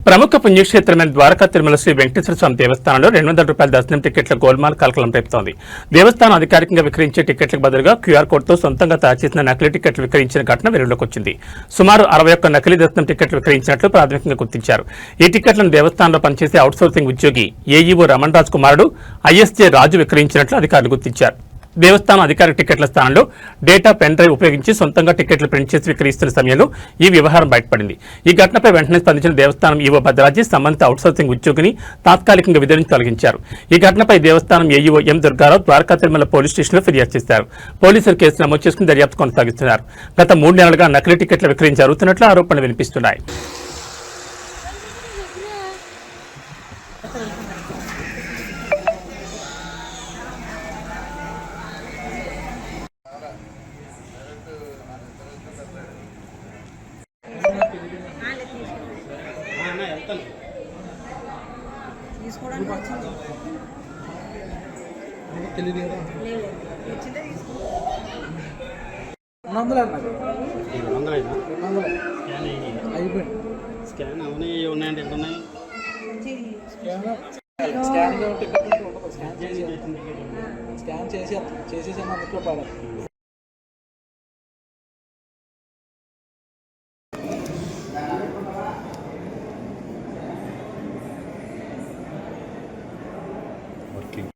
ప్రముఖ పుణ్యక్షేత్రమైన ద్వారకా తిరుమల శ్రీ వెంకటేశ్వర స్వామి దేవస్థానంలో ₹200 దర్శనం టికెట్ల గోల్మాల్ కలకలం రేపుతోంది. దేవస్థానం అధికారికంగా విక్రయించే టికెట్లకు బదులుగా క్యూఆర్ కోడ్తో సొంతంగా తయారు చేసిన నకిలీ టికెట్లు విక్రయించిన ఘటన వెలుగులోకి వచ్చింది. సుమారు 61 నకిలీ దర్శనం టికెట్లు విక్రయించినట్లు ప్రాథమికంగా గుర్తించారు. ఈ టికెట్లను దేవస్థానంలో పనిచేసే అవుట్సోర్సింగ్ ఉద్యోగి ఏఈఓ రమణ్ రాజ్ కుమారుడు ఐఎస్జే రాజు విక్రయించినట్లు అధికారులు గుర్తించారు. దేవస్థానం అధికారిక టికెట్ల స్థానంలో డేటా పెన్ డ్రైవ్ ఉపయోగించి సొంతంగా టికెట్లు ప్రింట్ చేసి విక్రయిస్తున్న సమయంలో ఈ వ్యవహారం బయటపడింది. ఈ ఘటనపై వెంటనే స్పందించిన దేవస్థానం ఈవో భద్రాజీ సంబంధిత అవుట్సోర్సింగ్ ఉద్యోగిని తాత్కాలికంగా విధి నుంచి తొలగించారు. ఈ ఘటనపై దేవస్థానం ఏఈఓ ఎం దుర్గారావు ద్వారకా తిరుమల పోలీస్ స్టేషన్లో ఫిర్యాదు చేశారు. పోలీసులు కేసు నమోదు చేసుకుని దర్యాప్తు కొనసాగిస్తున్నారు. గత 3 నెలలుగా నకిలీ టికెట్ల విక్రయం జరుగుతున్నట్లు ఆరోపణలు వినిపిస్తున్నాయి. తీసుకోవడానికి వచ్చింది తెలియదు కదా వచ్చిందే తీసుకో 200 అన్నారు 200 అయిపోయింది స్కాన్ అవన్నీ ఉన్నాయండి ఎంత ఉన్నాయి స్కాన్ చేసేసి అందులో పాడాలి